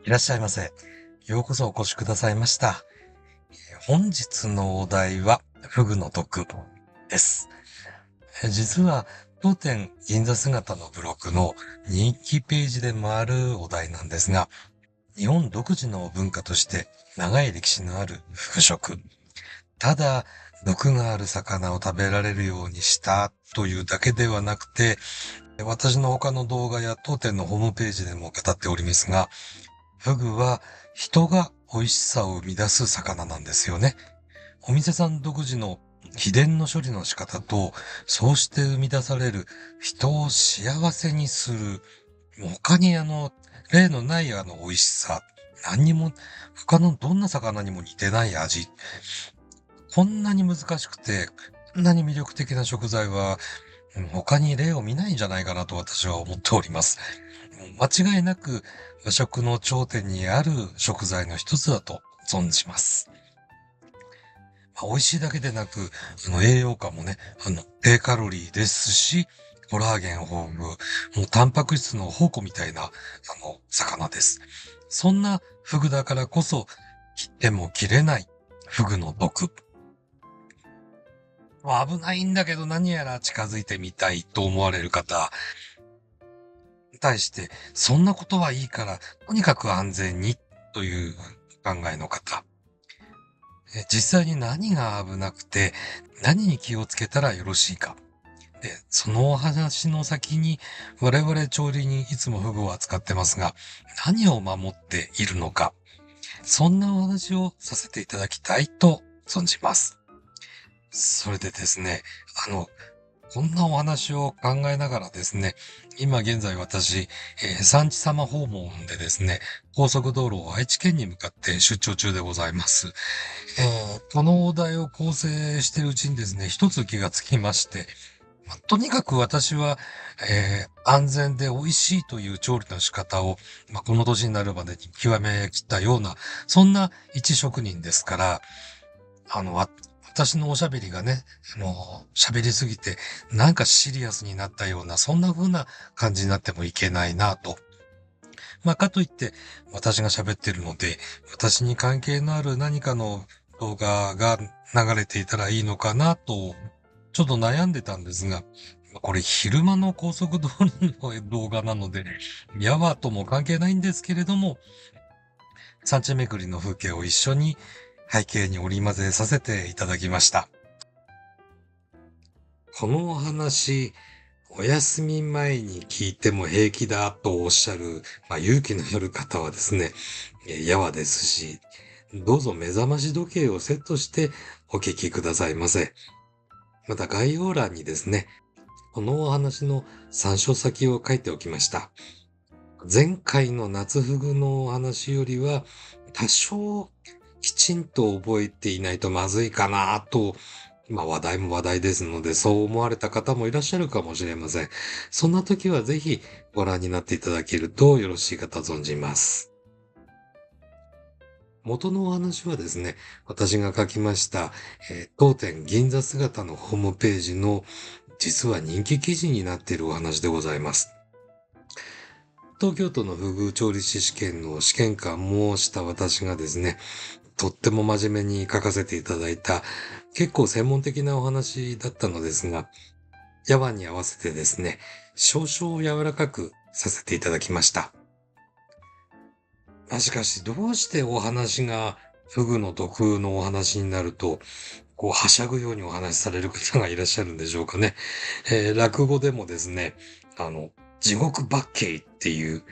いらっしゃいませ。ようこそお越しくださいました。本日のお題は、フグの毒です。実は、当店銀座姿のブログの人気ページでもあるお題なんですが、日本独自の文化として長い歴史のあるフグ食。ただ、毒がある魚を食べられるようにしたというだけではなくて、私の他の動画や当店のホームページでも語っておりますが、フグは人が美味しさを生み出す魚なんですよね。お店さん独自の秘伝の処理の仕方と、そうして生み出される人を幸せにする、他に例のない美味しさ、何にも、他のどんな魚にも似てない味。こんなに難しくて、こんなに魅力的な食材は、他に例を見ないんじゃないかなと私は思っております。間違いなく和食の頂点にある食材の一つだと存じます。美味しいだけでなく、栄養価もね、低カロリーですし、コラーゲン豊富、もうタンパク質の宝庫みたいな、魚です。そんなフグだからこそ、切っても切れないフグの毒。危ないんだけど何やら近づいてみたいと思われる方に対して、そんなことはいいから、とにかく安全にという考えの方。実際に何が危なくて、何に気をつけたらよろしいか。で、そのお話の先に、我々調理人いつもフグを扱ってますが、何を守っているのか。そんなお話をさせていただきたいと存じます。それでですね、あの、こんなお話を考えながらですね、今現在私、産地様訪問でですね、高速道路を愛知県に向かって出張中でございます。このお題を構成しているうちにですね、一つ気がつきまして、とにかく私は、安全で美味しいという調理の仕方を、この年になるまでに極めきったような、そんな一職人ですから、私のおしゃべりがね、喋りすぎて、なんかシリアスになったような、そんな風な感じになってもいけないなと。かといって、私が喋ってるので、私に関係のある何かの動画が流れていたらいいのかなと、ちょっと悩んでたんですが、これ昼間の高速道路の動画なので、ヤワとも関係ないんですけれども、産地巡りの風景を一緒に背景に織り交ぜさせていただきました。このお話、お休み前に聞いても平気だとおっしゃる、勇気のある方はですね、やわですし、どうぞ目覚まし時計をセットしてお聞きくださいませ。また概要欄にですね、このお話の参照先を書いておきました。前回の夏フグのお話よりは、多少きちんと覚えていないとまずいかなと、話題も話題ですので、そう思われた方もいらっしゃるかもしれません。そんな時はぜひご覧になっていただけるとよろしいかと存じます。元のお話はですね、私が書きました、当店銀座姿のホームページの実は人気記事になっているお話でございます。東京都のフグ調理師試験の試験官もした私がですね、とっても真面目に書かせていただいた結構専門的なお話だったのですが、ヤワに合わせてですね、少々柔らかくさせていただきました。しかし、どうしてお話がフグの毒のお話になると、はしゃぐようにお話しされる方がいらっしゃるんでしょうかね。落語でもですね、地獄バッケイっていう、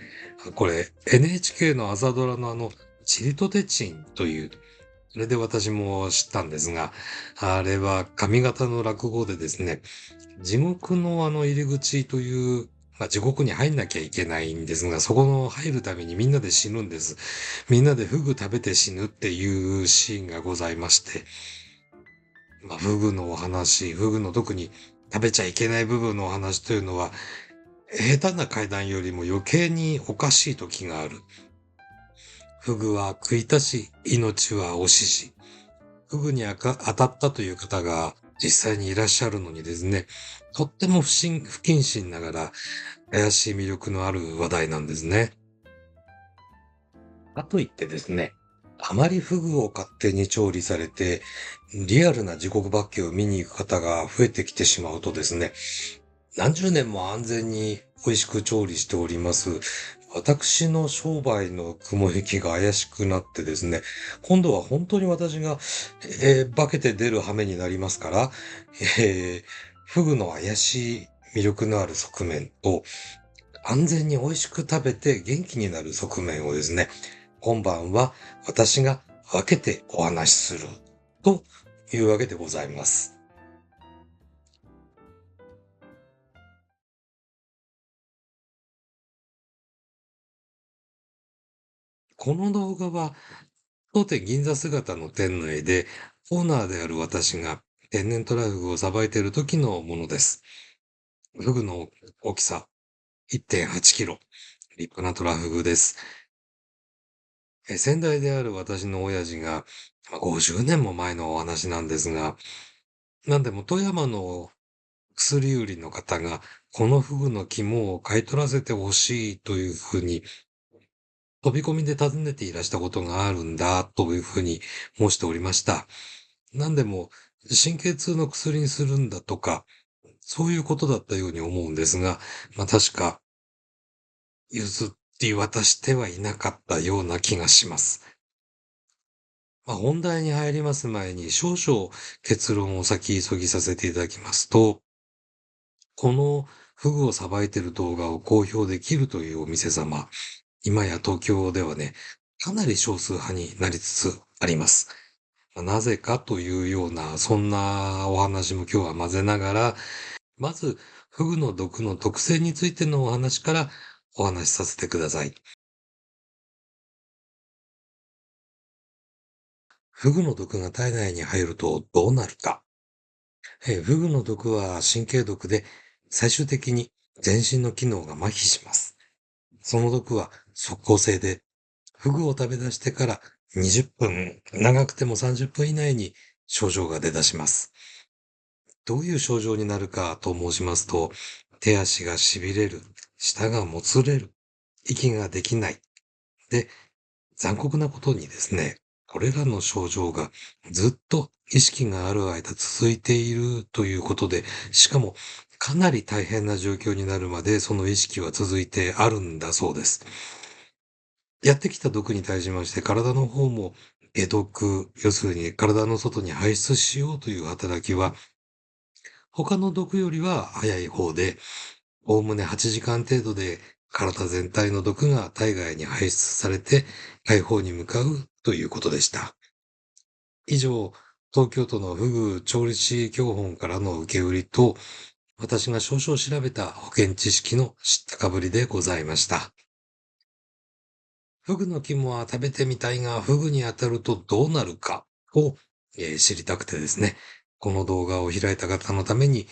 これ NHK の朝ドラのチリとテチンという、それで私も知ったんですが、あれは上方の落語でですね、地獄の入り口という、地獄に入んなきゃいけないんですが、そこの入るためにみんなで死ぬんです。みんなでフグ食べて死ぬっていうシーンがございまして、フグのお話、フグの特に食べちゃいけない部分のお話というのは、下手な階段よりも余計におかしい時がある。フグは食いたし、命は惜しし。フグに当たったという方が実際にいらっしゃるのにですね、とっても不謹慎ながら怪しい魅力のある話題なんですね。かといってですね、あまりフグを勝手に調理されて、リアルな時刻化けを見に行く方が増えてきてしまうとですね、何十年も安全に美味しく調理しております。私の商売の雲行きが怪しくなってですね、今度は本当に私が、化けて出る羽目になりますから、えーフグの怪しい魅力のある側面と、安全に美味しく食べて元気になる側面をですね、今晩は私が分けてお話しするというわけでございます。この動画は当店銀座姿の店内でオーナーである私が天然トラフグをさばいている時のものです。フグの大きさ1.8キロ。立派なトラフグです。先代である私の親父が50年も前のお話なんですが、なんでも富山の薬売りの方が、このフグの肝を買い取らせてほしいというふうに、飛び込みで尋ねていらしたことがあるんだ、というふうに申しておりました。なんでも、神経痛の薬にするんだとか、そういうことだったように思うんですが、確か、譲って渡してはいなかったような気がします。本題に入ります前に少々結論を先急ぎさせていただきますと、このフグをさばいている動画を公表できるというお店様、今や東京ではね、かなり少数派になりつつあります。なぜかというような、そんなお話も今日は混ぜながら、まず、フグの毒の特性についてのお話からお話しさせてください。フグの毒が体内に入るとどうなるか。フグの毒は神経毒で、最終的に全身の機能が麻痺します。その毒は即効性で、フグを食べ出してから20分、長くても30分以内に症状が出だします。どういう症状になるかと申しますと、手足が痺れる、舌がもつれる、息ができない。で、残酷なことにですね、これらの症状がずっと意識がある間続いているということで、しかもかなり大変な状況になるまでその意識は続いてあるんだそうです。やってきた毒に対しまして体の方も解毒、要するに体の外に排出しようという働きは他の毒よりは早い方で、おおむね8時間程度で体全体の毒が体外に排出されて解放に向かうということでした。以上、東京都のフグ調理師教本からの受け売りと、私が少々調べた保険知識の知ったかぶりでございました。フグの肝は食べてみたいが、フグに当たるとどうなるかを、知りたくてですね、この動画を開いた方のために、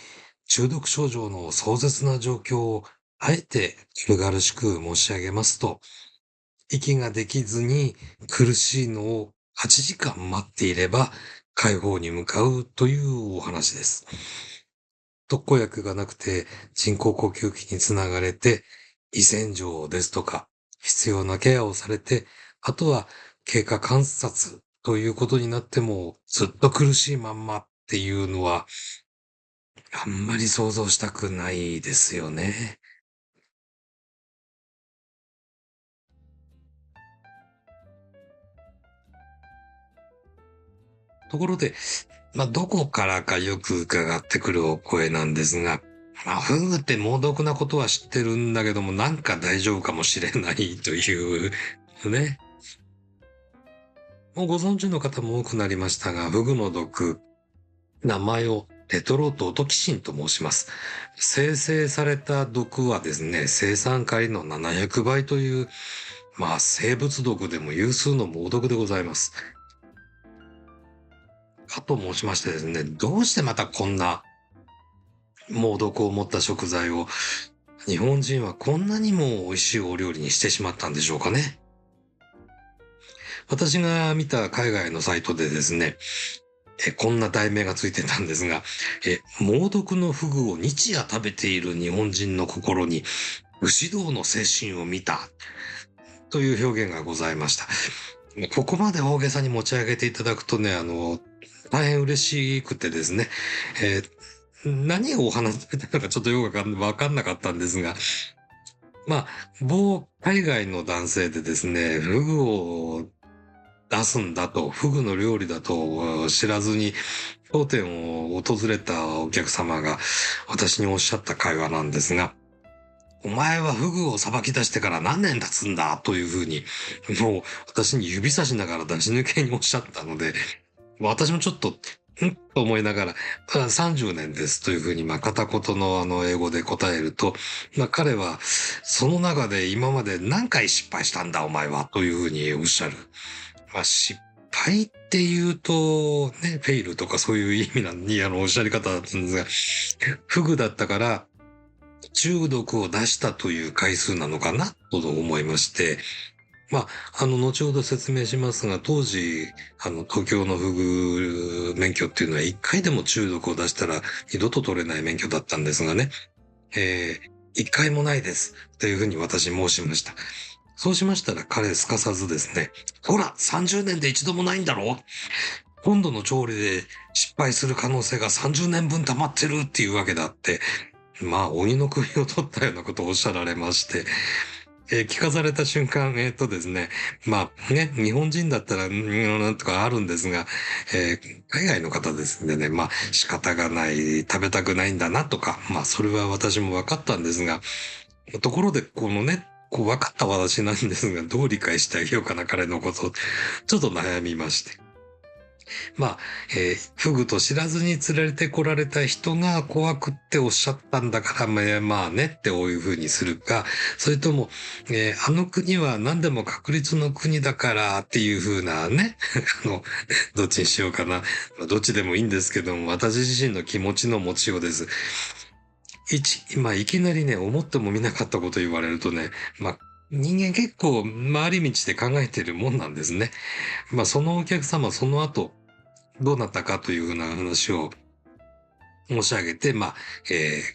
中毒症状の壮絶な状況を、あえて軽々しく申し上げますと、息ができずに苦しいのを8時間待っていれば、解放に向かうというお話です。特効薬がなくて人工呼吸器につながれて、胃洗浄ですとか、必要なケアをされて、あとは経過観察ということになっても、ずっと苦しいまんまっていうのは、あんまり想像したくないですよね。ところで、どこからかよく伺ってくるお声なんですが、フグって猛毒なことは知ってるんだけども、なんか大丈夫かもしれないという、ね。もうご存知の方も多くなりましたが、フグの毒、名前をテトロドトキシンと申します。生成された毒はですね、生産回の700倍という、生物毒でも有数の猛毒でございます。かと申しましてですね、どうしてまたこんな猛毒を持った食材を日本人はこんなにも美味しいお料理にしてしまったんでしょうかね。私が見た海外のサイトでですね、こんな題名がついてたんですが、猛毒のフグを日夜食べている日本人の心に武士道の精神を見た。という表現がございました。ここまで大げさに持ち上げていただくとね、大変嬉しくてですね、何をお話しされたのかちょっとよくわかんなかったんですが、まあ、某海外の男性でですね、フグを出すんだと、フグの料理だと知らずに、当店を訪れたお客様が私におっしゃった会話なんですが、お前はフグをさばき出してから何年経つんだというふうに、もう私に指差しながら出し抜けにおっしゃったので、私もちょっと、と思いながら、30年ですというふうに、片言の英語で答えると、彼は、その中で今まで何回失敗したんだお前はというふうにおっしゃる。失敗っていうと、ね、フェイルとかそういう意味におっしゃり方だったんですが、フグだったから、中毒を出したという回数なのかなと思いまして、後ほど説明しますが、当時、東京のフグ免許っていうのは一回でも中毒を出したら二度と取れない免許だったんですがね、一回もないです。というふうに私申しました。そうしましたら彼すかさずですね、ほら、30年で一度もないんだろう、今度の調理で失敗する可能性が30年分溜まってるっていうわけだって、鬼の首を取ったようなことをおっしゃられまして、聞かされた瞬間、ですね、日本人だったら、なんとかあるんですが、海外の方ですね、仕方がない、食べたくないんだなとか、それは私も分かったんですが、ところで、分かった私なんですが、どう理解してあげようかな、彼のことを、ちょっと悩みまして。フグと知らずに連れてこられた人が怖くっておっしゃったんだから、ねってこういうふうにするか、それとも、あの国は何でも確率の国だからっていうふうなね、どっちにしようかな。どっちでもいいんですけども、私自身の気持ちの持ちようです。いきなりね、思ってもみなかったこと言われるとね、人間結構回り道で考えてるもんなんですね。そのお客様、その後、どうなったかというふうな話を申し上げて、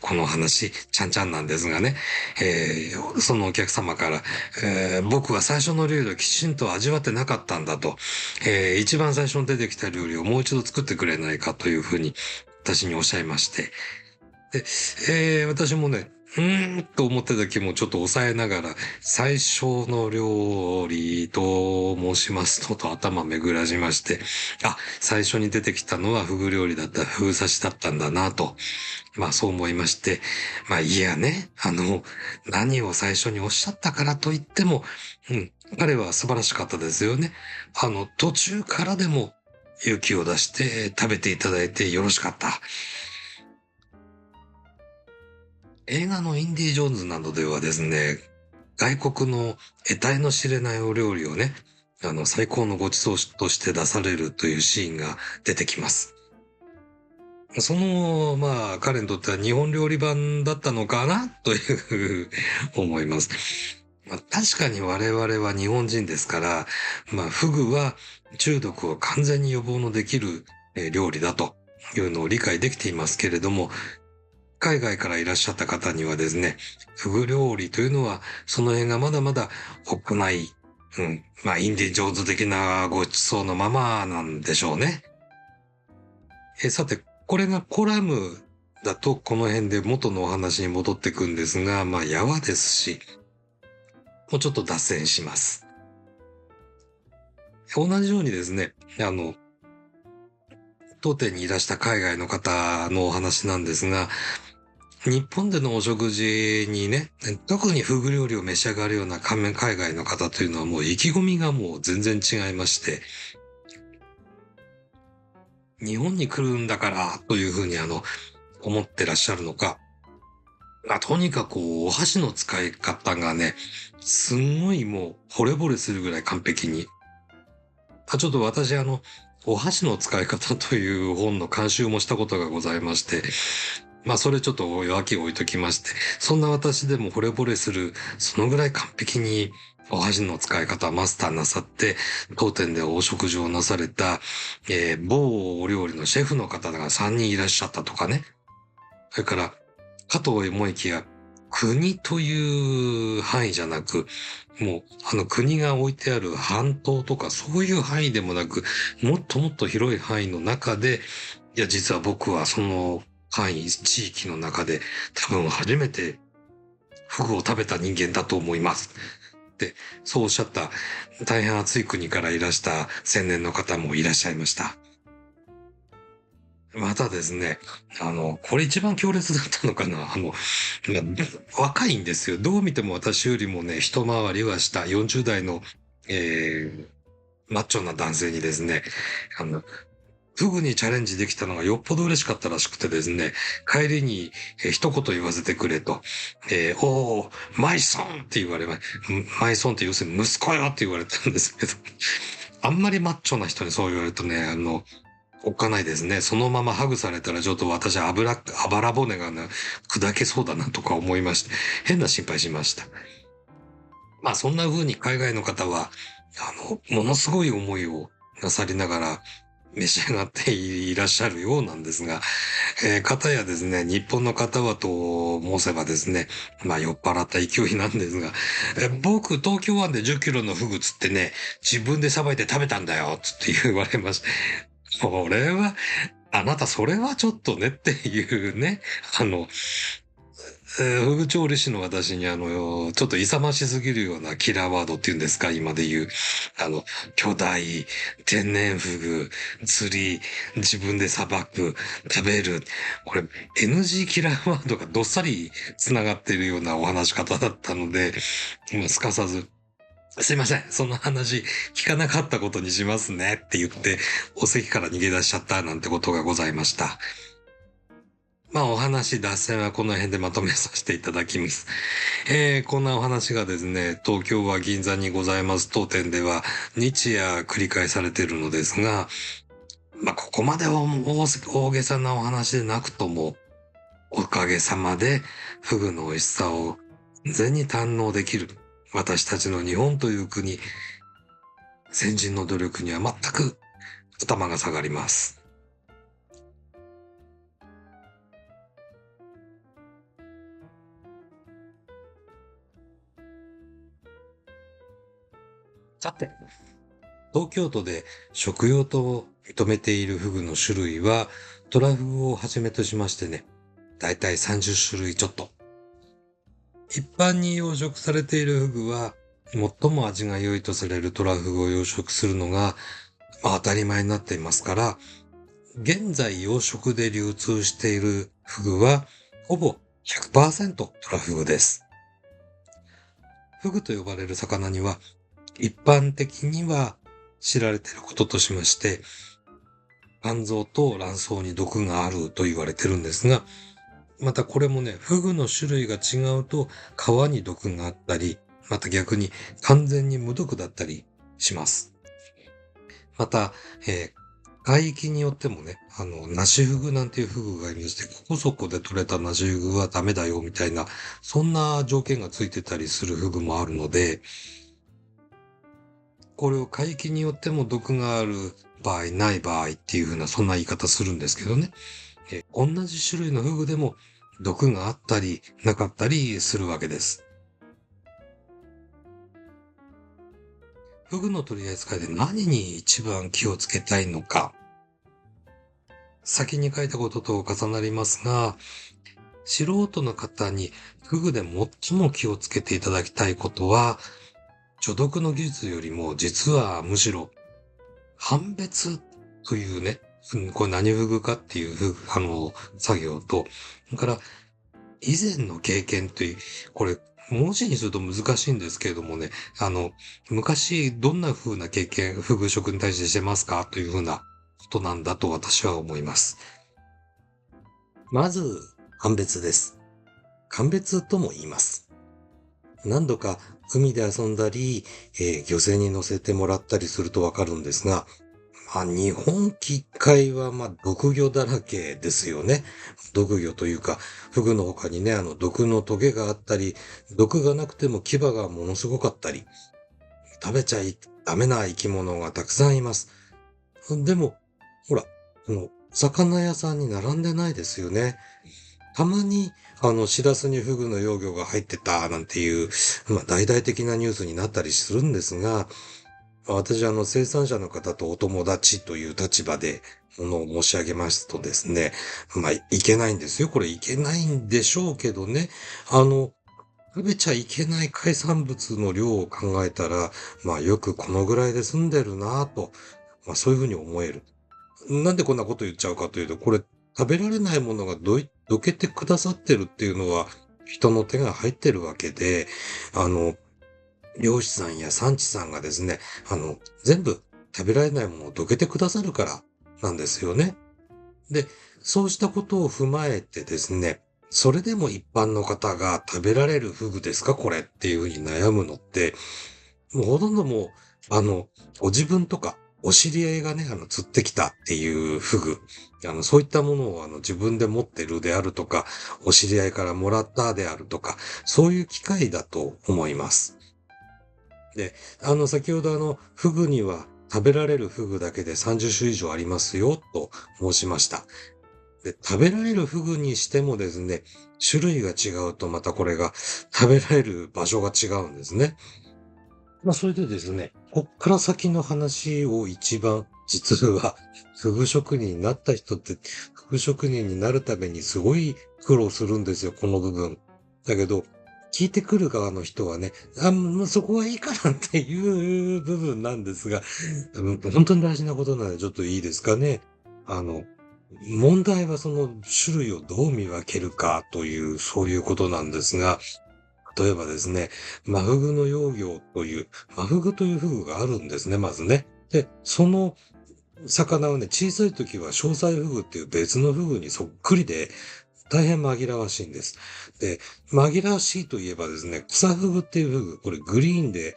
この話、ちゃんちゃんなんですがね、そのお客様から、僕は最初の料理をきちんと味わってなかったんだと、一番最初に出てきた料理をもう一度作ってくれないかというふうに私におっしゃいまして、で、私もね、と思ってた気もちょっと抑えながら、最初の料理と申しますと頭巡らしまして、最初に出てきたのはフグ料理だった、フグ刺しだったんだなと、そう思いまして、いやね、何を最初におっしゃったからといっても、彼は素晴らしかったですよね。途中からでも勇気を出して食べていただいてよろしかった。映画のインディ・ジョーンズなどではですね、外国の得体の知れないお料理をね、最高のご馳走として出されるというシーンが出てきます。その、彼にとっては日本料理版だったのかなという思います。確かに我々は日本人ですから、フグは中毒を完全に予防のできる料理だというのを理解できていますけれども、海外からいらっしゃった方にはですね、フグ料理というのは、その辺がまだまだ国内、インディ・ジョーンズ的なご馳走のままなんでしょうね。さて、これがコラムだとこの辺で元のお話に戻ってくんですが、やわですし、もうちょっと脱線します。同じようにですね、当店にいらした海外の方のお話なんですが、日本でのお食事にね、特にフグ料理を召し上がるような海外の方というのはもう意気込みがもう全然違いまして、日本に来るんだからというふうに思ってらっしゃるのか、とにかくお箸の使い方がね、すんごいもう惚れ惚れするぐらい完璧に。ちょっと私お箸の使い方という本の監修もしたことがございまして、それちょっと弱気を置いときまして、そんな私でも惚れ惚れする、そのぐらい完璧にお箸の使い方をマスターなさって、当店でお食事をなされた、某お料理のシェフの方が3人いらっしゃったとかね。それから、かと思いきや、国という範囲じゃなく、もう、国が置いてある半島とかそういう範囲でもなく、もっともっと広い範囲の中で、いや、実は僕はその範囲、地域の中で多分初めてフグを食べた人間だと思います。で、そうおっしゃった大変暑い国からいらした青年の方もいらっしゃいました。またですね、これ一番強烈だったのかな。若いんですよ。どう見ても私よりもね、一回りは下、40代の、マッチョな男性にですね、あの、フグにチャレンジできたのがよっぽど嬉しかったらしくてですね、帰りに、一言言わせてくれと、おー、マイソンって言われま、マイソンって要するに息子よって言われたんですけど、あんまりマッチョな人にそう言われるとね、おっかないですね。そのままハグされたらちょっと私あばら骨がね、砕けそうだなとか思いまして、変な心配しました。まあそんな風に海外の方は、ものすごい思いをなさりながら召し上がっていらっしゃるようなんですが、方やですね、日本の方はと申せばですね、まあ酔っ払った勢いなんですが、僕東京湾で10キロのフグ釣ってね、自分でさばいて食べたんだよ、つって言われました。これは、あなたそれはちょっとねっていうね、あの、フグ調理師の私にちょっと勇ましすぎるようなキラーワードっていうんですか、今で言う。あの、巨大、天然フグ、釣り、自分でさばく、食べる。これ、NG キラーワードがどっさり繋がっているようなお話し方だったので、今すかさず、すいません。その話聞かなかったことにしますねって言って、お席から逃げ出しちゃったなんてことがございました。まあお話、脱線はこの辺でまとめさせていただきます。こんなお話がですね、東京は銀座にございます当店では日夜繰り返されているのですが、まあここまで大げさなお話でなくとも、おかげさまでフグの美味しさを完全に堪能できる。私たちの日本という国、先人の努力には全く頭が下がります。さて、東京都で食用と認めているフグの種類は、トラフグをはじめとしましてね、だいたい30種類ちょっと。一般に養殖されているフグは、最も味が良いとされるトラフグを養殖するのが、まあ、当たり前になっていますから、現在養殖で流通しているフグは、ほぼ100%トラフグです。フグと呼ばれる魚には、一般的には知られていることとしまして、肝臓と卵巣に毒があると言われてるんですが、またこれもね、フグの種類が違うと皮に毒があったり、また逆に完全に無毒だったりします。また、海域によってもね、ナシフグなんていうフグがいまして、ここそこで取れたナシフグはダメだよみたいな、そんな条件がついてたりするフグもあるので、これを海域によっても毒がある場合、ない場合っていう風な、そんな言い方するんですけどね。同じ種類のフグでも毒があったり、なかったりするわけです。フグの取り扱いで何に一番気をつけたいのか。先に書いたことと重なりますが、素人の方にフグで最も気をつけていただきたいことは、除毒の技術よりも実はむしろ判別というね、これ何フグかっていう作業と、それから以前の経験という、これ文字にすると難しいんですけれどもね、昔どんな風な経験、フグ食に対してしてますかという風なことなんだと私は思います。まず、判別です。鑑別とも言います。何度か海で遊んだり、漁船に乗せてもらったりするとわかるんですが、まあ、日本近海は、まあ、毒魚だらけですよね。毒魚というか、フグの他にね、毒のトゲがあったり、毒がなくても牙がものすごかったり、食べちゃダメな生き物がたくさんいます。でも、ほら、魚屋さんに並んでないですよね。たまに、シラスにフグの幼魚が入ってた、なんていう、大々的なニュースになったりするんですが、私、生産者の方とお友達という立場で、ものを申し上げますとですね、いけないんですよ。これいけないんでしょうけどね。あの、食べちゃいけない海産物の量を考えたら、よくこのぐらいで済んでるなぁと、そういうふうに思える。なんでこんなこと言っちゃうかというと、これ、食べられないものがどけてくださってるっていうのは、人の手が入ってるわけで、あの、漁師さんや産地さんがですね、全部食べられないものをどけてくださるからなんですよね。で、そうしたことを踏まえてですね、それでも一般の方が食べられるフグですかこれっていうふうに悩むのって、もうほとんどもう、ご自分とか、お知り合いがね、釣ってきたっていうフグ、そういったものを自分で持ってるであるとか、お知り合いからもらったであるとか、そういう機会だと思います。で、先ほどフグには食べられるフグだけで30種以上ありますよ、と申しました。で、食べられるフグにしてもですね、種類が違うとまたこれが食べられる場所が違うんですね。それでですね、こっから先の話を一番、実は、フグ職人になった人って、フグ職人になるためにすごい苦労するんですよ、この部分。だけど、聞いてくる側の人はね、もうそこはいいかなっていう部分なんですが、本当に大事なことなのでちょっといいですかね。あの、問題はその種類をどう見分けるかという、そういうことなんですが、例えばですね、マフグの幼魚という、マフグというフグがあるんですね、まずね。で、その魚をね、小さい時は詳細フグっていう別のフグにそっくりで、大変紛らわしいんです。で、紛らわしいといえばですね、クサフグっていうフグ、これグリーンで、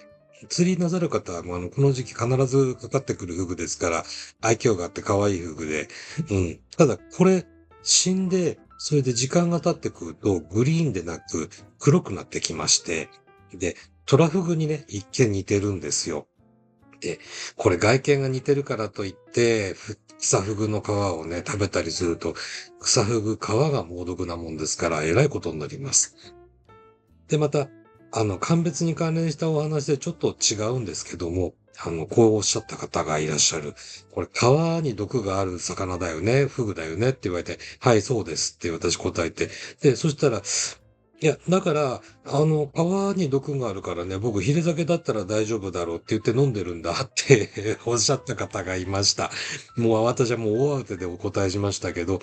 釣りなさる方は、この時期必ずかかってくるフグですから、愛嬌があって可愛いフグで、うん。ただ、これ、死んで、それで時間が経ってくると、グリーンでなく、黒くなってきまして、で、トラフグにね、一見似てるんですよ。で、これ外見が似てるからといって、クサフグの皮をね、食べたりすると、クサフグ皮が猛毒なもんですから、えらいことになります。で、また、鑑別に関連したお話でちょっと違うんですけども、こうおっしゃった方がいらっしゃる。これ、川に毒がある魚だよね、フグだよねって言われて、はい、そうですって私答えて。で、そしたら、いや、だから、川に毒があるからね、僕、ヒレ酒だったら大丈夫だろうって言って飲んでるんだっておっしゃった方がいました。もう私はもう大慌てでお答えしましたけど、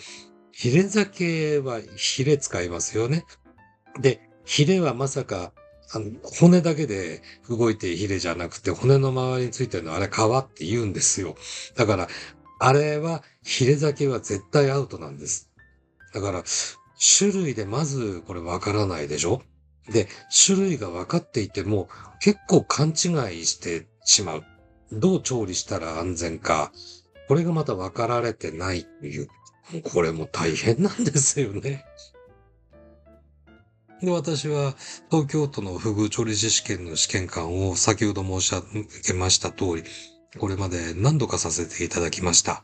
ヒレ酒はヒレ使いますよね。で、ヒレはまさか、骨だけで動いているヒレじゃなくて、骨の周りについてるのはあれ皮って言うんですよ。だから、あれは、ヒレ酒は絶対アウトなんです。だから、種類でまずこれわからないでしょ。で、種類が分かっていても、結構勘違いしてしまう。どう調理したら安全か。これがまた分かられてないという。これも大変なんですよね。で、私は東京都のフグ調理師試験の試験官を先ほど申し上げました通り、これまで何度かさせていただきました。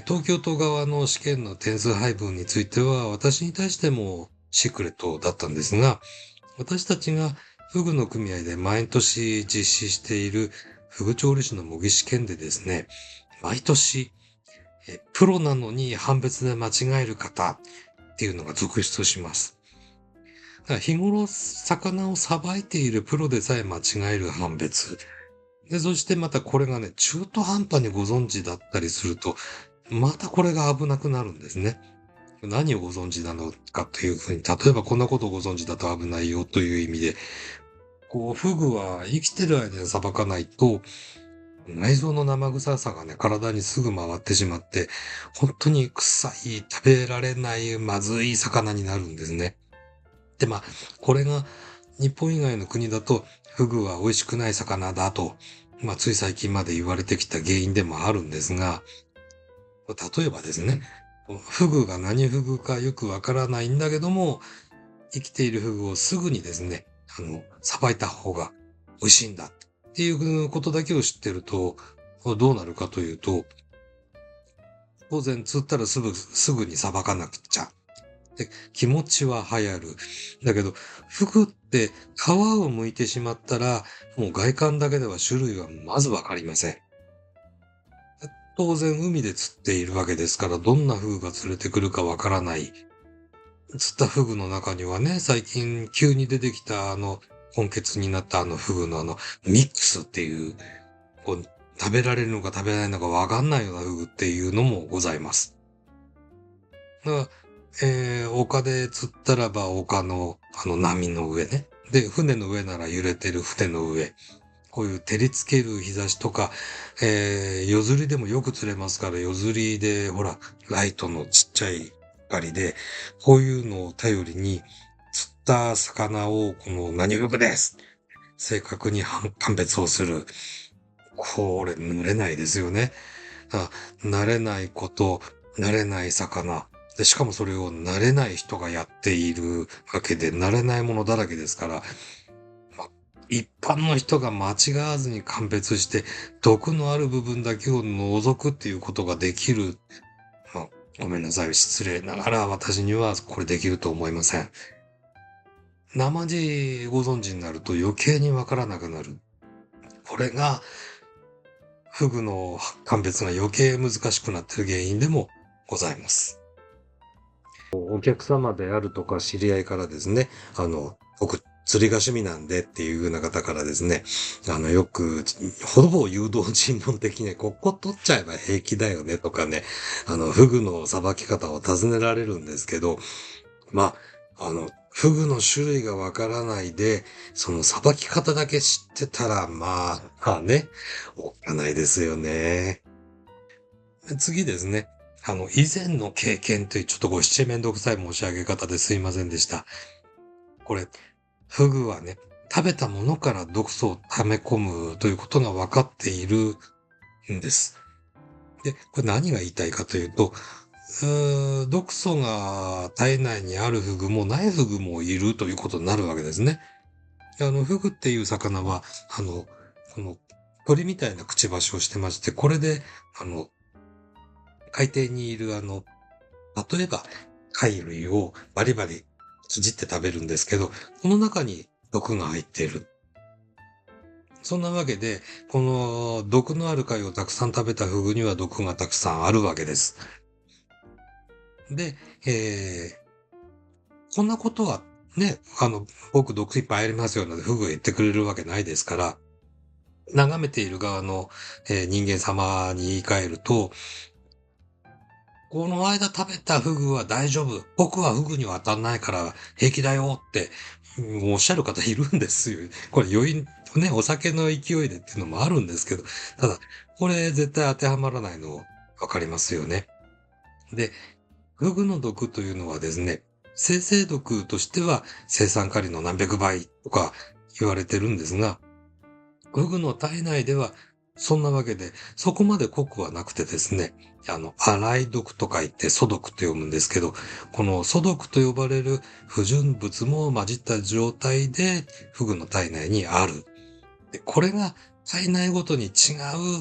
東京都側の試験の点数配分については、私に対してもシークレットだったんですが、私たちがフグの組合で毎年実施しているフグ調理師の模擬試験でですね、毎年、プロなのに判別で間違える方っていうのが続出します。だから日頃魚をさばいているプロでさえ間違える判別。で、そしてまたこれがね、中途半端にご存知だったりすると、またこれが危なくなるんですね。何をご存知なのかというふうに、例えばこんなことをご存知だと危ないよという意味で、フグは生きてる間にさばかないと、内臓の生臭さがね、体にすぐ回ってしまって、本当に臭い、食べられない、まずい魚になるんですね。で、これが日本以外の国だと、フグは美味しくない魚だと、つい最近まで言われてきた原因でもあるんですが、例えばですね、フグが何フグかよくわからないんだけども、生きているフグをすぐにですね、さばいた方が美味しいんだっていうことだけを知ってると、どうなるかというと、当然釣ったらすぐにさばかなくちゃ。で、気持ちは流行る。だけど、服って皮を剥いてしまったら、もう外観だけでは種類はまずわかりません。当然海で釣っているわけですから、どんなフグが釣れてくるかわからない。釣ったフグの中にはね、最近急に出てきた混血になったフグのミックスっていう、こう、食べられるのか食べられないのかわかんないようなフグっていうのもございます。だから、丘で釣ったらば丘の波の上ね。で、船の上なら揺れてる船の上。こういう照りつける日差しとか、夜釣りでもよく釣れますから、夜釣りで、ほら、ライトのちっちゃい明かりで、こういうのを頼りに、釣った魚を、この何フグです正確に判別をする。これ、慣れないですよね。慣れないこと、慣れない魚。で、しかもそれを慣れない人がやっているわけで、慣れないものだらけですから、ま一般の人が間違わずに鑑別して、毒のある部分だけを除くっていうことができる。まあ、ごめんなさい。失礼ながら私にはこれできると思いません。生地ご存知になると余計にわからなくなる。これが、フグの鑑別が余計難しくなっている原因でもございます。お客様であるとか知り合いからですね、僕、釣りが趣味なんでっていう風な方からですね、よく、ほぼ誘導尋問的に、ここ取っちゃえば平気だよねとかね、フグのさばき方を尋ねられるんですけど、まあ、フグの種類がわからないで、そのさばき方だけ知ってたら、まあね、おっかないですよね。次ですね。以前の経験というちょっとご七面倒くさい申し上げ方ですいませんでした。これ、フグはね、食べたものから毒素を溜め込むということが分かっているんです。で、これ何が言いたいかというと、毒素が体内にあるフグもないフグもいるということになるわけですね。フグっていう魚は、この鳥みたいなくちばしをしてまして、これで、海底にいる例えば貝類をバリバリちじって食べるんですけど、この中に毒が入っている。そんなわけで、この毒のある貝をたくさん食べたフグには毒がたくさんあるわけです。で、こんなことはね、僕毒いっぱいありますよので、フグが言ってくれるわけないですから、眺めている側の、人間様に言い換えると、この間食べたフグは大丈夫。僕はフグには当たんないから平気だよって、おっしゃる方いるんですよ。これ余韻、ね、お酒の勢いでっていうのもあるんですけど、ただ、これ絶対当てはまらないのわかりますよね。で、フグの毒というのはですね、生成毒としては生酸カリの何百倍とか言われてるんですが、フグの体内ではそんなわけで、そこまで濃くはなくてですね、洗い毒と書いて素毒と読むんですけど、この素毒と呼ばれる不純物も混じった状態でフグの体内にある。でこれが体内ごとに違う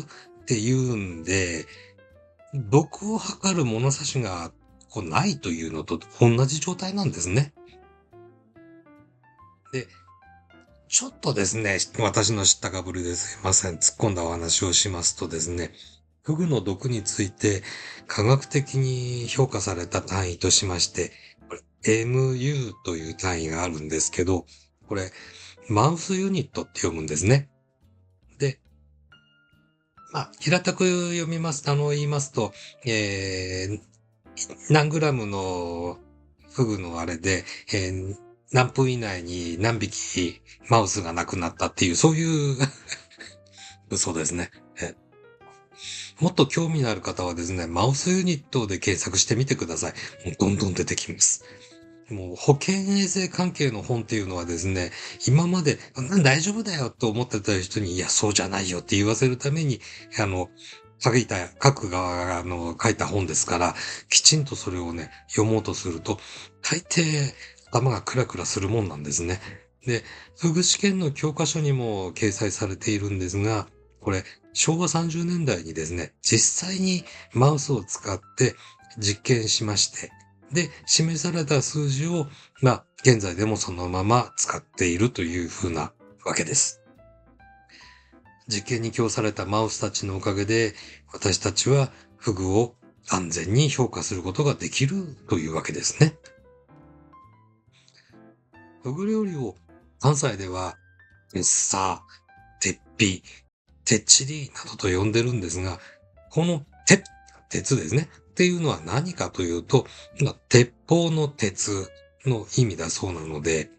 っていうんで、毒を測る物差しがこうないというのと同じ状態なんですね。で、ちょっとですね、私の知ったかぶりですいません。突っ込んだお話をしますとですね、フグの毒について科学的に評価された単位としまして、これ MU という単位があるんですけど、これ、マウスユニットって読むんですね。で、平たく読みます、言いますと、何グラムのフグのあれで、何分以内に何匹マウスが亡くなったっていう、そういう嘘ですね。もっと興味のある方はですね、マウスユニットで検索してみてください。もうどんどん出てきます。もう保健衛生関係の本っていうのはですね、今まで大丈夫だよと思ってた人に、いや、そうじゃないよって言わせるために、書く側が書いた本ですから、きちんとそれをね、読もうとすると、大抵頭がクラクラするもんなんですね。で、フグ試験の教科書にも掲載されているんですが、これ、昭和30年代にですね、実際にマウスを使って実験しまして、で、示された数字を、現在でもそのまま使っているというふうなわけです。実験に供されたマウスたちのおかげで、私たちはフグを安全に評価することができるというわけですね。フグ料理を関西では、てっさ、てっぴ、てっちりなどと呼んでるんですが、この鉄ですね。っていうのは何かというと、鉄砲の鉄の意味だそうなので、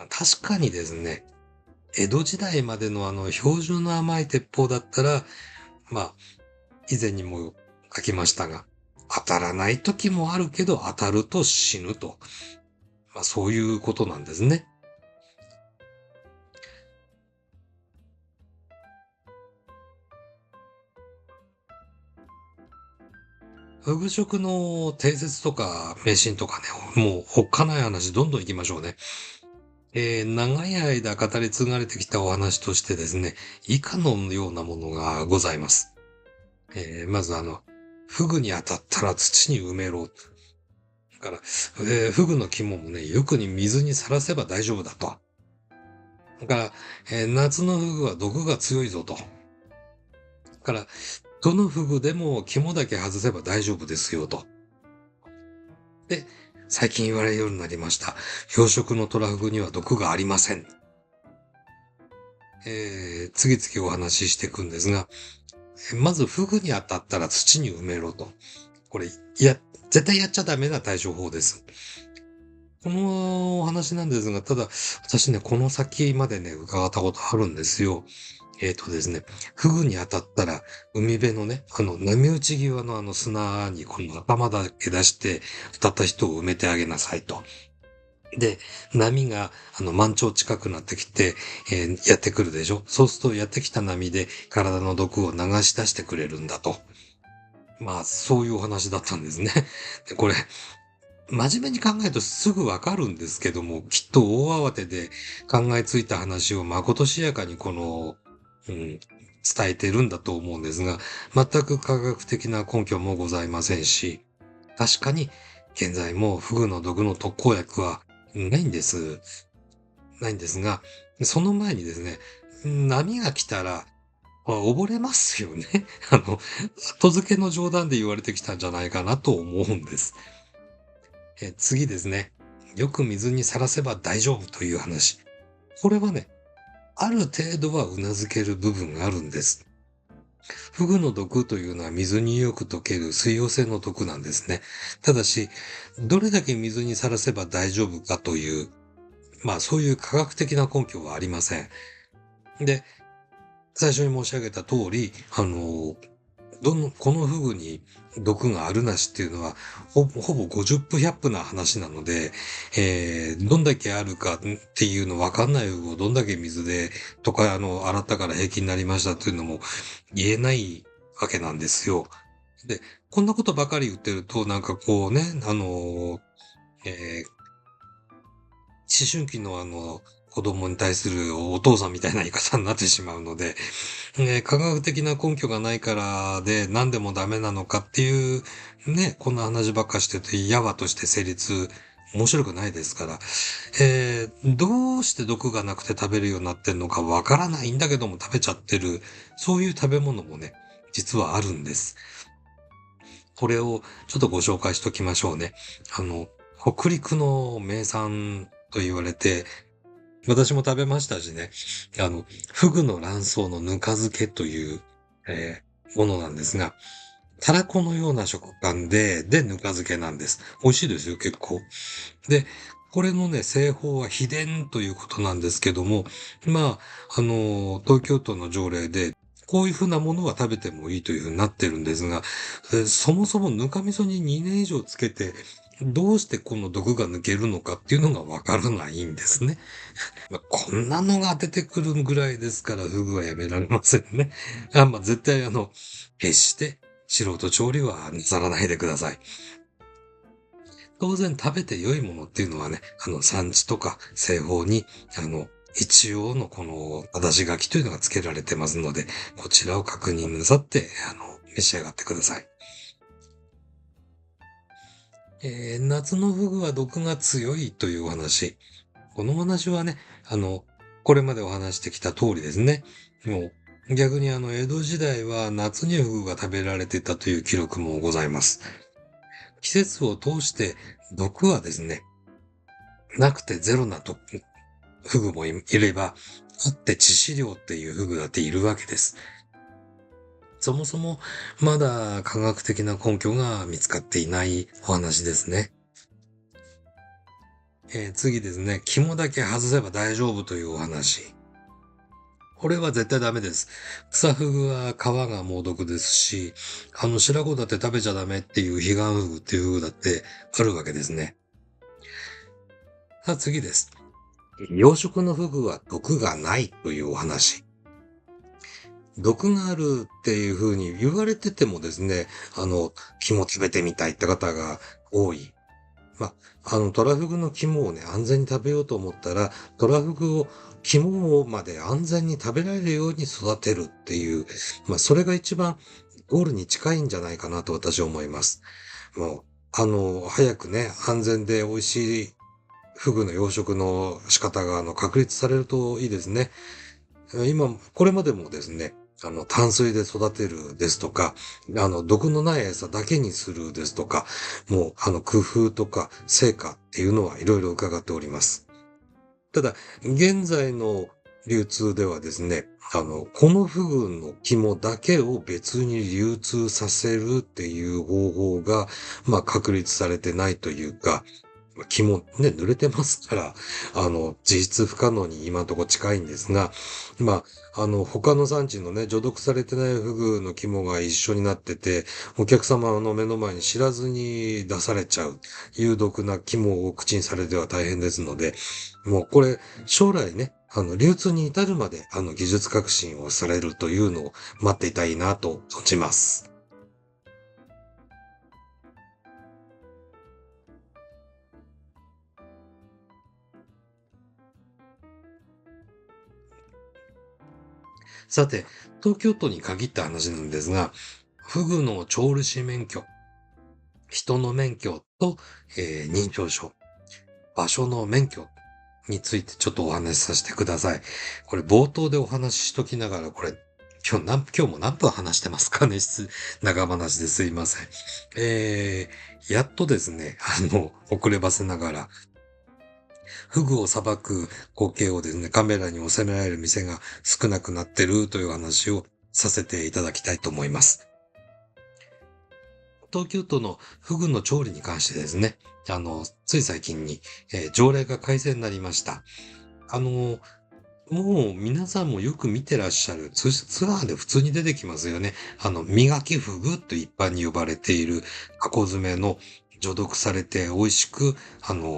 確かにですね、江戸時代までの標準の甘い鉄砲だったら、まあ、以前にも書きましたが、当たらない時もあるけど当たると死ぬと。そういうことなんですね。フグ食の定説とか迷信とかね、もうおっかない話どんどん行きましょうね。長い間語り継がれてきたお話としてですね、以下のようなものがございます。まずフグに当たったら土に埋めろ。だから、フグの肝もね、よくに水にさらせば大丈夫だと。だから、夏のフグは毒が強いぞと。だから、どのフグでも肝だけ外せば大丈夫ですよと。で、最近言われるようになりました。養殖のトラフグには毒がありません。次々お話ししていくんですが、まずフグに当たったら土に埋めろと。これ、絶対やっちゃダメな対処法です。このお話なんですが、ただ、私ね、この先までね、伺ったことあるんですよ。ですね、フグに当たったら、海辺のね、波打ち際の砂にこの頭だけ出して、当たった人を埋めてあげなさいと。で、波が、満潮近くなってきて、やってくるでしょ。そうすると、やってきた波で体の毒を流し出してくれるんだと。そういうお話だったんですね。で、これ、真面目に考えるとすぐわかるんですけども、きっと大慌てで考えついた話をまことしやかに伝えてるんだと思うんですが、全く科学的な根拠もございませんし、確かに現在もフグの毒の特効薬はないんです。ないんですが、その前にですね、波が来たら、溺れますよね。後付けの冗談で言われてきたんじゃないかなと思うんです。次ですね。よく水にさらせば大丈夫という話。これはね、ある程度は頷ける部分があるんです。フグの毒というのは水によく溶ける水溶性の毒なんですね。ただし、どれだけ水にさらせば大丈夫かという、そういう科学的な根拠はありません。で、最初に申し上げた通り、このフグに毒があるなしっていうのは、ほぼ50分100分な話なので、どんだけあるかっていうの分かんないフグをどんだけ水で、とか、洗ったから平気になりましたっていうのも言えないわけなんですよ。で、こんなことばかり言ってると、なんかこうね、えー思春期の子供に対するお父さんみたいな言い方になってしまうので、科学的な根拠がないからで何でもダメなのかっていう、ね、こんな話ばっかしてると、やわとして成立、面白くないですから、どうして毒がなくて食べるようになってんのかわからないんだけども食べちゃってる、そういう食べ物もね、実はあるんです。これをちょっとご紹介しときましょうね。北陸の名産と言われて、私も食べましたしね。フグの卵巣のぬか漬けという、ものなんですが、たらこのような食感で、ぬか漬けなんです。美味しいですよ、結構。で、これのね、製法は秘伝ということなんですけども、東京都の条例で、こういうふうなものは食べてもいいというふうになってるんですが、そもそもぬか味噌に2年以上つけて、どうしてこの毒が抜けるのかっていうのがわからないんですね。こんなのが出てくるぐらいですから、フグはやめられませんね。絶対決して素人調理はなさらないでください。当然食べて良いものっていうのはね、産地とか製法に、一応のこの正し書きというのが付けられてますので、こちらを確認なさって、召し上がってください。夏のフグは毒が強いというお話。このお話はね、これまでお話してきた通りですね。もう、逆に江戸時代は夏にフグが食べられてたという記録もございます。季節を通して毒はですね、なくてゼロなとフグもいれば、あって致死量っていうフグだっているわけです。そもそもまだ科学的な根拠が見つかっていないお話ですね。次ですね。肝だけ外せば大丈夫というお話。これは絶対ダメです。草フグは皮が猛毒ですし、白子だって食べちゃダメっていう彼岸フグっていうフグだってあるわけですね。さあ次です。養殖のフグは毒がないというお話。毒があるっていう風に言われててもですね、肝食べてみたいって方が多い。まトラフグの肝をね、安全に食べようと思ったら、トラフグを肝まで安全に食べられるように育てるっていう、それが一番ゴールに近いんじゃないかなと私は思います。もう、早くね、安全で美味しいフグの養殖の仕方が、確立されるといいですね。今、これまでもですね、淡水で育てるですとか、毒のない餌だけにするですとか、もう、工夫とか成果っていうのはいろいろ伺っております。ただ、現在の流通ではですね、このフグの肝だけを別に流通させるっていう方法が、確立されてないというか、肝ね、濡れてますから、実質不可能に今のところ近いんですが、他の産地のね、除毒されてないフグの肝が一緒になってて、お客様の目の前に知らずに出されちゃう、有毒な肝を口にされては大変ですので、もうこれ、将来ね、流通に至るまで、技術革新をされるというのを待っていたいなと存じます。さて、東京都に限った話なんですが、フグの調理師免許、人の免許と、認証証、場所の免許についてちょっとお話しさせてください。これ冒頭でお話ししときながら、これ今日も何分話してますかね長話ですいません。やっとですね、遅ればせながら、フグをさばく光景をですね、カメラに収められる店が少なくなってるという話をさせていただきたいと思います。東京都のフグの調理に関してですね、つい最近に、条例が改正になりました。あの、もう皆さんもよく見てらっしゃるツアーで普通に出てきますよね。磨きフグと一般に呼ばれている箱詰めの除毒されて美味しく、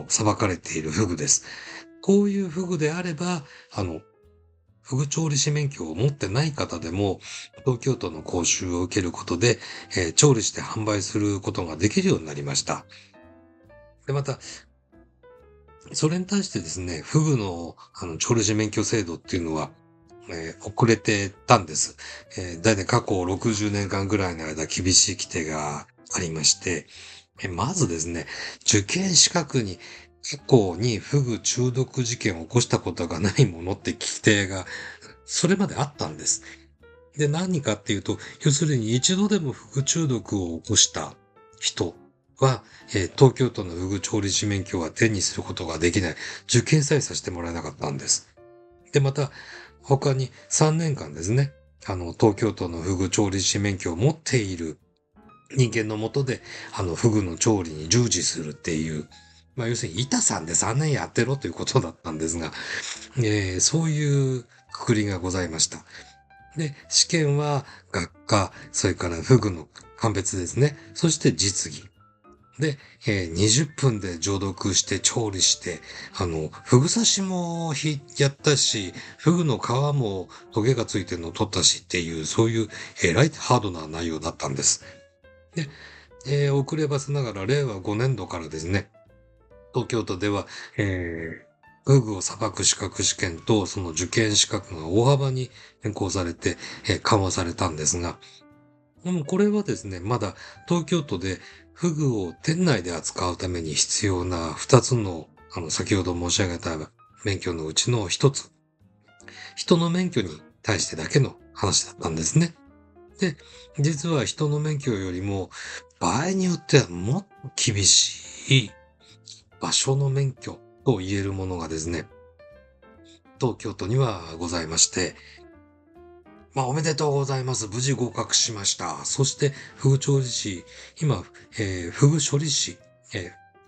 さばかれているフグです。こういうフグであれば、フグ調理師免許を持ってない方でも、東京都の講習を受けることで、調理して販売することができるようになりました。で、また、それに対してですね、フグの、調理師免許制度っていうのは、遅れてたんです。だいたい過去60年間ぐらいの間、厳しい規定がありまして、まずですね、受験資格に過去にフグ中毒事件を起こしたことがないものって規定が、それまであったんです。で、何かっていうと、要するに一度でもフグ中毒を起こした人は、東京都のフグ調理師免許は手にすることができない。受験さえさせてもらえなかったんです。で、また、他に3年間ですね、東京都のフグ調理師免許を持っている人間のもとで、フグの調理に従事するっていう、要するに、板さんで3年やってろということだったんですが、そういうくくりがございました。で、試験は学科、それからフグの鑑別ですね。そして実技。で、20分で除毒して調理して、フグ刺しもやったし、フグの皮もトゲがついてるのを取ったしっていう、そういう、ライトハードな内容だったんです。で、遅ればせながら令和5年度からですね、東京都では、フグを裁く資格試験とその受験資格が大幅に変更されて、緩和されたんですが、でもこれはですね、まだ東京都でフグを店内で扱うために必要な二つの、先ほど申し上げた免許のうちの一つ、人の免許に対してだけの話だったんですね。で、実は人の免許よりも、場合によってはもっと厳しい場所の免許と言えるものがですね、東京都にはございまして、おめでとうございます。無事合格しました。そして、フグ調理師、今、フグ処理師、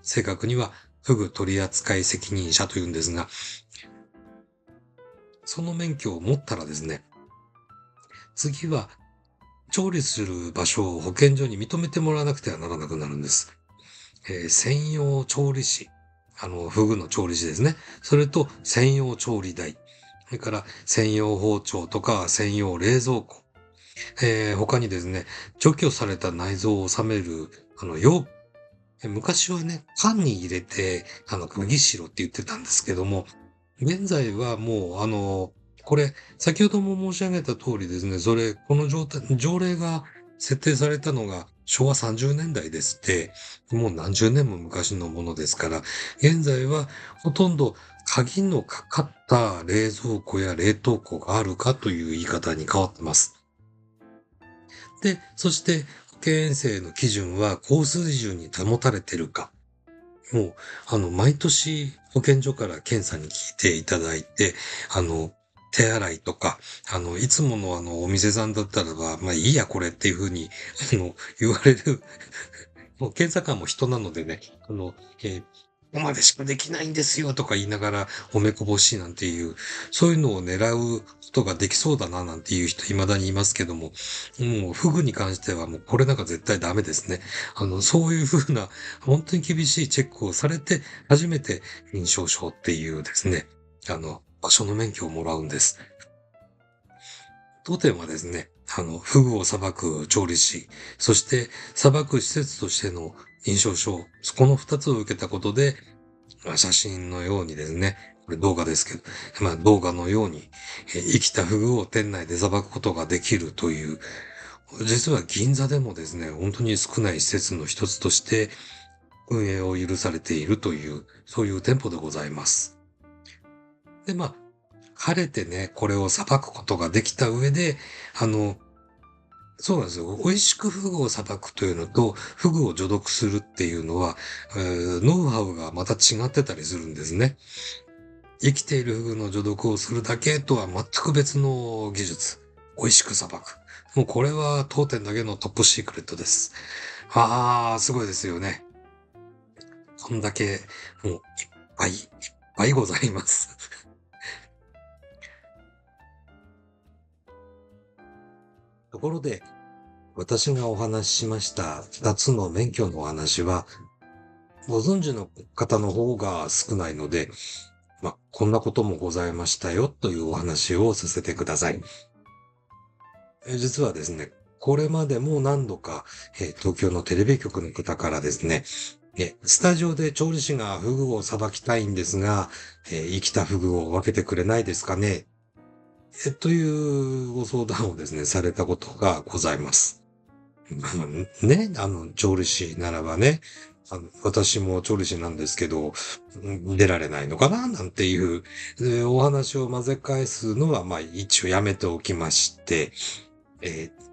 正確には、フグ取扱責任者というんですが、その免許を持ったらですね、次は、調理する場所を保健所に認めてもらわなくてはならなくなるんです。専用調理師、フグの調理師ですね。それと、専用調理台。それから、専用包丁とか、専用冷蔵庫。他にですね、除去された内臓を収める、容器。昔はね、缶に入れて、麦しろって言ってたんですけども、現在はもう、これ、先ほども申し上げた通りですね、この条例が設定されたのが昭和30年代ですって、もう何十年も昔のものですから、現在はほとんど鍵のかかった冷蔵庫や冷凍庫があるかという言い方に変わってます。で、そして保健衛生の基準は高水準に保たれているか。もう、毎年保健所から検査に来ていただいて、あの、手洗いとか、いつものお店さんだったらば、まあいいやこれっていうふうに、言われるもう検査官も人なのでね、ここまでしかできないんですよとか言いながら、おめこぼしいなんていう、そういうのを狙うことができそうだななんていう人未だにいますけども、もうフグに関してはもうこれなんか絶対ダメですね。そういうふうな、本当に厳しいチェックをされて、初めて認証証っていうですね、場所の免許をもらうんです。当店はですね、フグをさばく調理師、そしてさばく施設としての認証証、この二つを受けたことで、写真のようにですね、これ動画ですけど、動画のように、生きたフグを店内でさばくことができるという、実は銀座でもですね、本当に少ない施設の一つとして運営を許されているという、そういう店舗でございます。で、晴れてね、これをさばくことができた上で、あの、そうなんですよ。美味しくフグをさばくというのと、フグを除毒するっていうのは、ノウハウがまた違ってたりするんですね。生きているフグの除毒をするだけとは全く別の技術。美味しくさばく。もうこれは当店だけのトップシークレットです。すごいですよね。こんだけ、もう、いっぱいございます。ところで、私がお話ししました二つの免許のお話は、ご存知の方の方が少ないので、こんなこともございましたよというお話をさせてください。実はですね、これまでも何度か、東京のテレビ局の方からですね、スタジオで調理師がフグをさばきたいんですが、生きたフグを分けてくれないですかね、というご相談をですね、されたことがございます。ね、調理師ならばね、私も調理師なんですけど、出られないのかななんていう、お話を混ぜ返すのは、一応やめておきまして、えー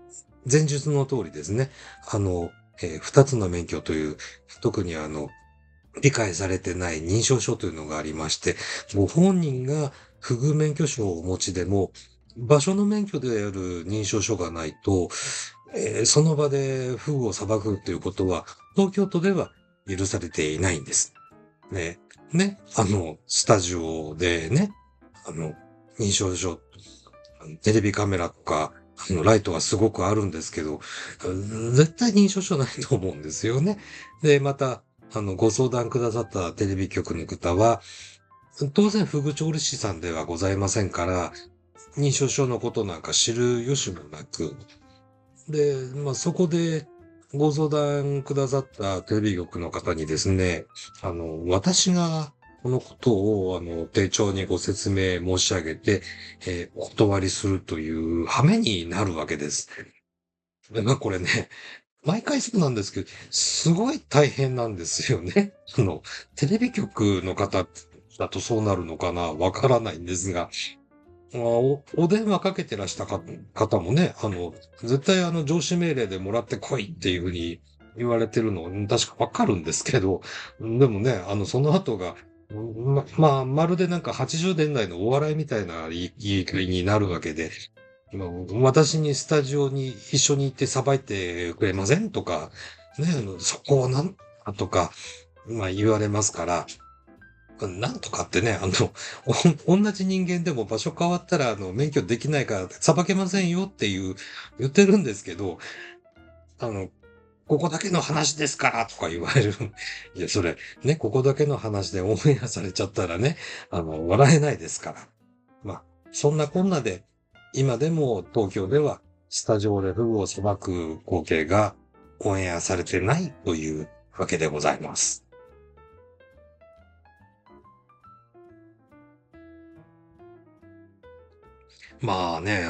前述の通りですね、あの、二つの免許という、特に理解されてない認証書というのがありまして、ご本人が不遇免許証をお持ちでも、場所の免許である認証書がないと、その場でフグを裁くということは、東京都では許されていないんです。ね。ね。スタジオでね、あの、認証書、テレビカメラとか、ライトはすごくあるんですけど、絶対認証書ないと思うんですよね。で、また、ご相談くださったテレビ局の方は、当然、フグ調理師さんではございませんから、認証書のことなんか知る由もなく、で、そこでご相談くださったテレビ局の方にですね、私がこのことを、丁重にご説明申し上げて、お断りするという羽目になるわけです。で、これね、毎回そうなんですけど、すごい大変なんですよね。テレビ局の方だとそうなるのかなわからないんですが、お電話かけてらした方もね、絶対上司命令でもらってこいっていうふうに言われてるの、確かわかるんですけど、でもね、その後が、まあ、まるでなんか80年代のお笑いみたいな言い方になるわけで、私にスタジオに一緒に行ってさばいてくれませんとか、ね、そこをとか、まあ言われますから、なんとかってね、同じ人間でも場所変わったら、免許できないから、さばけませんよって言ってるんですけど、あの、ここだけの話ですからとか言われる。いや、それ、ね、ここだけの話でオンエアされちゃったらね、笑えないですから。まあ、そんなこんなで、今でも東京では、スタジオでフグをさばく光景がオンエアされてないというわけでございます。まあね、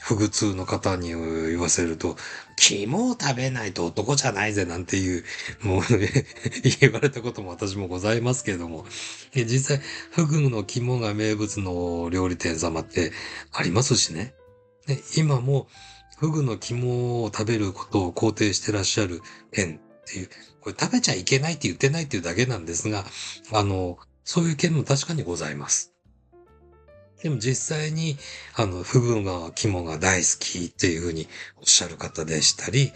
フグ通の方に言わせると、肝を食べないと男じゃないぜなんていう、もう言われたことも私もございますけれども、実際、フグの肝が名物の料理店様ってありますしね。今も、フグの肝を食べることを肯定してらっしゃる店っていう、これ食べちゃいけないって言ってないっていうだけなんですが、そういう件も確かにございます。でも実際に、フグの肝が大好きっていうふうにおっしゃる方でしたり、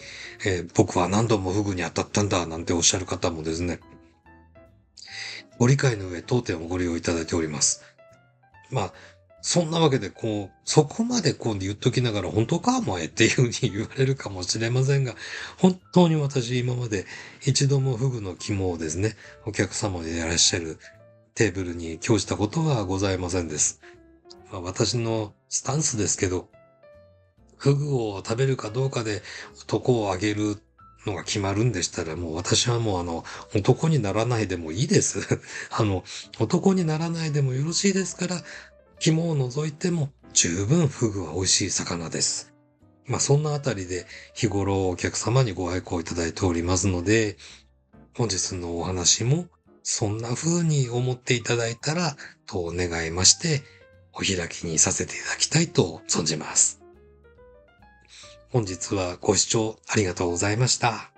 僕は何度もフグに当たったんだなんておっしゃる方もですね、ご理解の上当店をご利用いただいております。まあ、そんなわけで、そこまで言っときながら、本当かお前っていうふうに言われるかもしれませんが、本当に私今まで一度もフグの肝をですね、お客様でいらっしゃるテーブルに供じたことはございませんです。まあ、私のスタンスですけど、フグを食べるかどうかで男をあげるのが決まるんでしたら、もう私はもう男にならないでもいいです。あの、男にならないでもよろしいですから、肝を除いても十分フグは美味しい魚です。まあそんなあたりで日頃お客様にご愛顧いただいておりますので、本日のお話もそんな風に思っていただいたらと願いまして、お開きにさせていただきたいと存じます。本日はご視聴ありがとうございました。